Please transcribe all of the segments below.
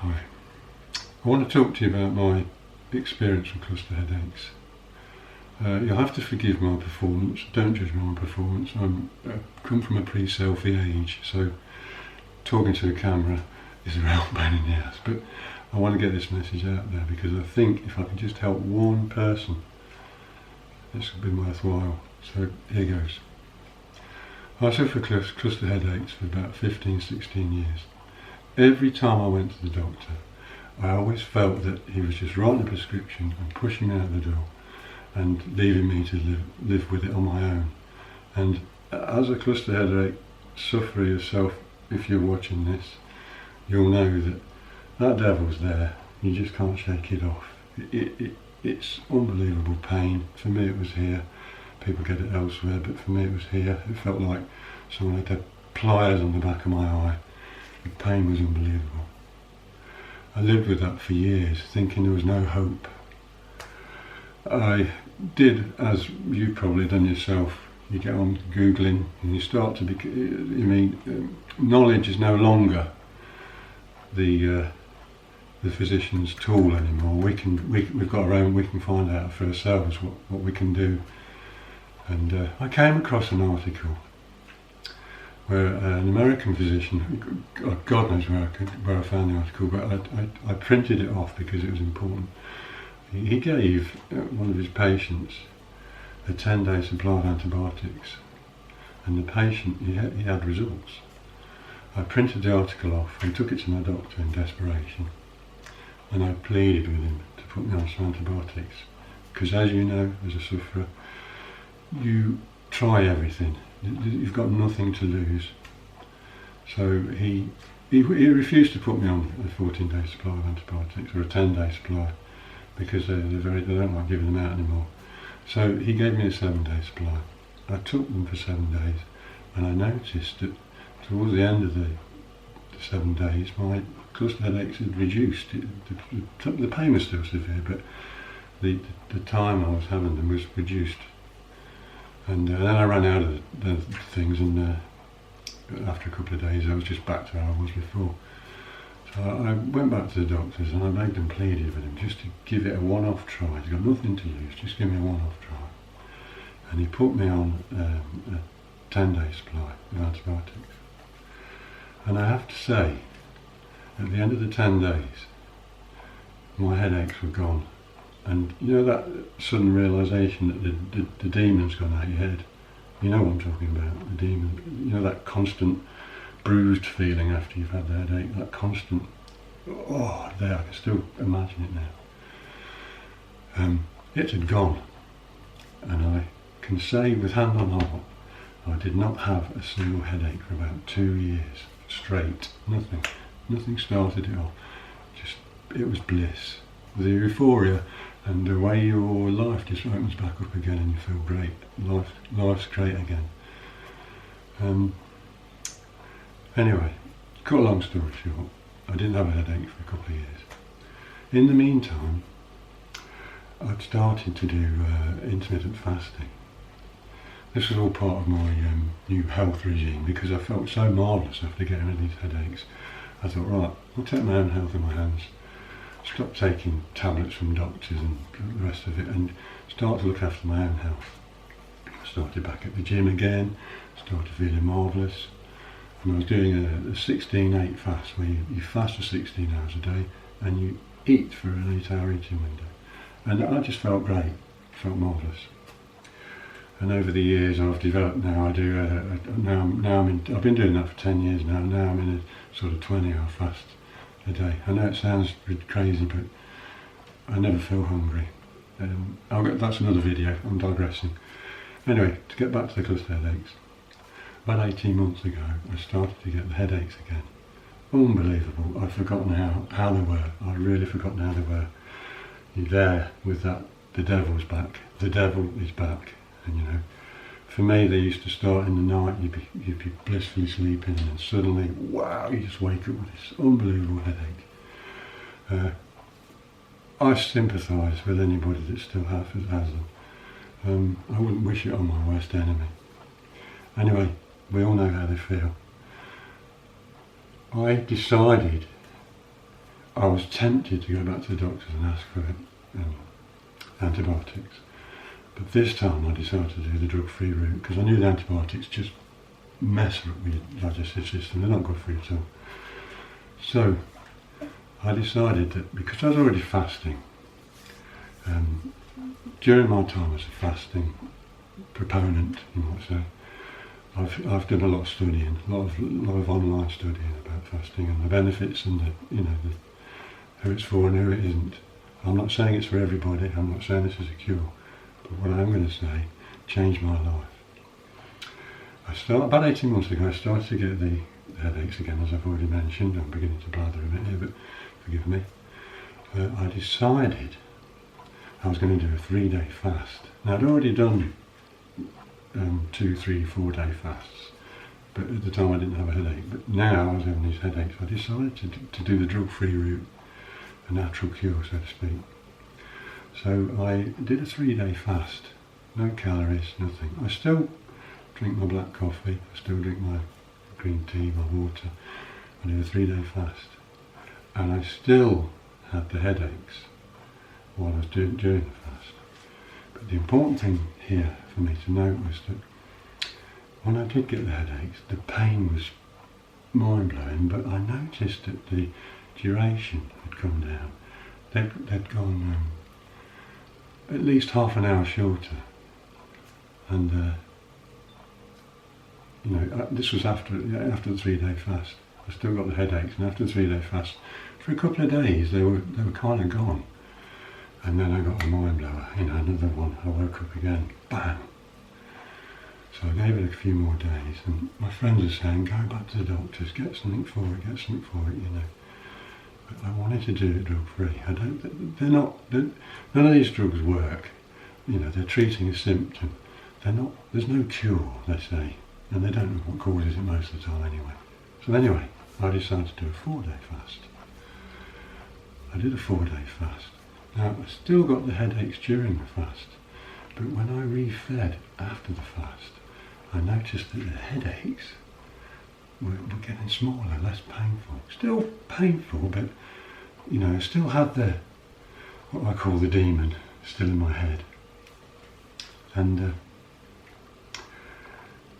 Hi. I want to talk to you about my experience with cluster headaches. You'll have to forgive my performance. Don't judge my performance. I come from a pre-selfie age, so talking to a camera is a real pain in the ass. But I want to get this message out there because I think if I can just help one person, this will be worthwhile. So here goes. I suffered cluster headaches for about 15-16 years. Every time I went to the doctor, I always felt that he was just writing a prescription and pushing me out the door and leaving me to live with it on my own. And as a cluster headache sufferer yourself, if you're watching this, you'll know that that devil's there. You just can't shake it off. It's unbelievable pain. For me it was here. People get it elsewhere, but for me it was here. It felt like someone had pliers on the back of my eye. The pain was unbelievable. I lived with that for years, thinking there was no hope. I did, as you've probably done yourself, you get on Googling and you start to knowledge is no longer the physician's tool anymore. We've got our own, we can find out for ourselves what we can do. And I came across an article where an American physician, God knows where I found the article, but I printed it off because it was important. He gave one of his patients a 10-day supply of antibiotics, and the patient, he had results. I printed the article off and took it to my doctor in desperation, and I pleaded with him to put me on some antibiotics, because as you know, as a sufferer, you try everything. You've got nothing to lose. So he refused to put me on a 14-day supply of antibiotics or a 10-day supply because they don't like giving them out anymore. So he gave me a 7-day supply. I took them for 7 days, and I noticed that towards the end of the 7 days, my cluster headaches had reduced. The pain was still severe, but the time I was having them was reduced. And then I ran out of the things, and after a couple of days I was just back to where I was before. So I went back to the doctors and I begged and pleaded with him just to give it a one-off try. He's got nothing to lose, just give me a one-off try. And he put me on a 10-day supply of antibiotics. And I have to say, at the end of the 10 days, my headaches were gone. And you know that sudden realisation that the demon's gone out of your head? You know what I'm talking about, the demon. You know that constant bruised feeling after you've had the headache, that constant, I can still imagine it now. It had gone. And I can say with hand on heart, I did not have a single headache for about 2 years straight. Nothing started it off. It was bliss. The euphoria and the way your life just opens back up again and you feel great. Life's great again. Anyway, cut a long story short, I didn't have a headache for a couple of years. In the meantime, I'd started to do intermittent fasting. This was all part of my new health regime because I felt so marvellous after getting rid of these headaches. I thought, right, I'll take my own health in my hands. Stop taking tablets from doctors and the rest of it and start to look after my own health. I started back at the gym again, started feeling marvellous, and I was doing a 16-8 fast where you fast for 16 hours a day and you eat for an 8-hour eating window. And I just felt great, felt marvellous. And over the years I've developed now, I've been doing that for 10 years now, I'm in a sort of 20-hour fast a day. I know it sounds crazy, but I never feel hungry. That's another video, I'm digressing. Anyway, to get back to the cluster headaches. About 18 months ago, I started to get the headaches again. Unbelievable, I'd forgotten how they were. I'd really forgotten how they were. You're there with that, the devil's back. The devil is back. And you know, for me they used to start in the night, you'd be blissfully sleeping, and then suddenly, wow, you just wake up with this unbelievable headache. I sympathise with anybody that still has them. I wouldn't wish it on my worst enemy. Anyway, we all know how they feel. I decided I was tempted to go back to the doctors and ask for antibiotics. But this time I decided to do the drug-free route because I knew the antibiotics just mess up with your digestive system. They're not good for you at all. So I decided that because I was already fasting, during my time as a fasting proponent, you might say, I've done a lot of studying, a lot of online studying about fasting and the benefits and who it's for and who it isn't. I'm not saying it's for everybody. I'm not saying this is a cure, but what I'm going to say changed my life. About 18 months ago, I started to get the headaches again, as I've already mentioned. I'm beginning to blather a bit here, but forgive me. I decided I was going to do a 3-day fast. Now, I'd already done 2, 3, 4-day fasts, but at the time I didn't have a headache. But now I was having these headaches. I decided to do the drug-free route, a natural cure, so to speak. So I did a 3-day fast, no calories, nothing. I still drink my black coffee, I still drink my green tea, my water. I did a 3-day fast, and I still had the headaches while I was during the fast. But the important thing here for me to note was that when I did get the headaches, the pain was mind-blowing, but I noticed that the duration had come down. They'd gone at least half an hour shorter, and this was after the 3-day fast. I still got the headaches, and after the 3-day fast, for a couple of days they were kind of gone. And then I got a mind blower, another one. I woke up again, bam. So I gave it a few more days, and my friends were saying, go back to the doctors, get something for it, But I wanted to do it drug-free. None of these drugs work. They're treating a symptom. There's no cure, they say, and they don't know what causes it most of the time anyway. So anyway, I decided to do a 4-day fast. I did a 4-day fast. Now, I still got the headaches during the fast, but when I refed after the fast, I noticed that the headaches were getting smaller, less painful. Still painful, but, I still had what I call the demon still in my head. And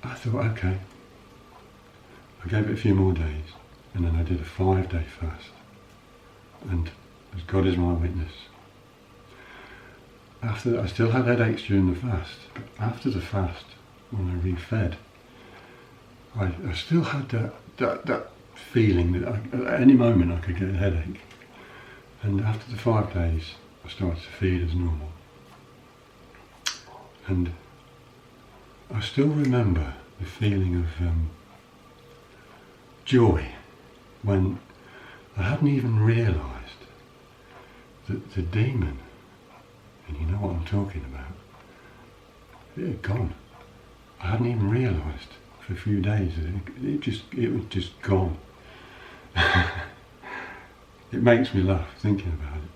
I thought, okay, I gave it a few more days, and then I did a 5-day fast. And as God is my witness, after that, I still had headaches during the fast, but after the fast, when I refed, I still had that feeling that at any moment I could get a headache. And after the 5 days, I started to feed as normal. And I still remember the feeling of joy when I hadn't even realised that the demon, and you know what I'm talking about, it had gone. I hadn't even realised for a few days that it was just gone. It makes me laugh thinking about it.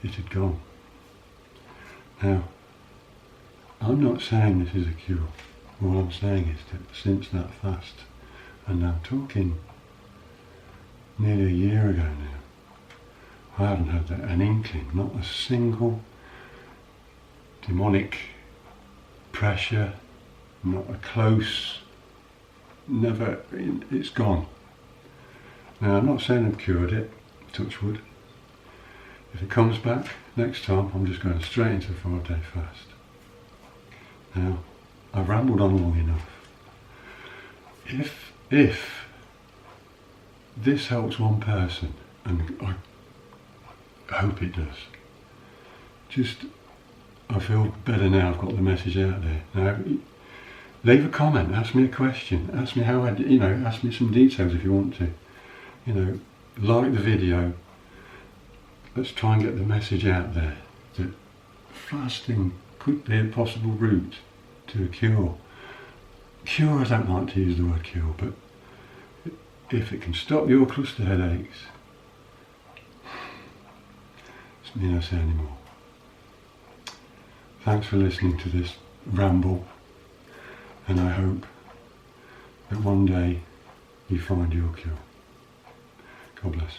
It had gone. Now, I'm not saying this is a cure. All I'm saying is that since that fast, and I'm talking nearly a year ago now, I haven't had an inkling, not a single demonic pressure, not a close, never, it's gone. Now, I'm not saying I've cured it, touch wood. If it comes back next time, I'm just going straight into a 4-day fast. Now, I've rambled on long enough. If this helps one person, and I hope it does, I feel better now I've got the message out there. Now, leave a comment, ask me a question, ask me ask me some details if you want to. Like the video. Let's try and get the message out there that fasting could be a possible route to a cure. Cure, I don't like to use the word cure, but if it can stop your cluster headaches, it's me not say anymore. Thanks for listening to this ramble, and I hope that one day you find your cure. God bless.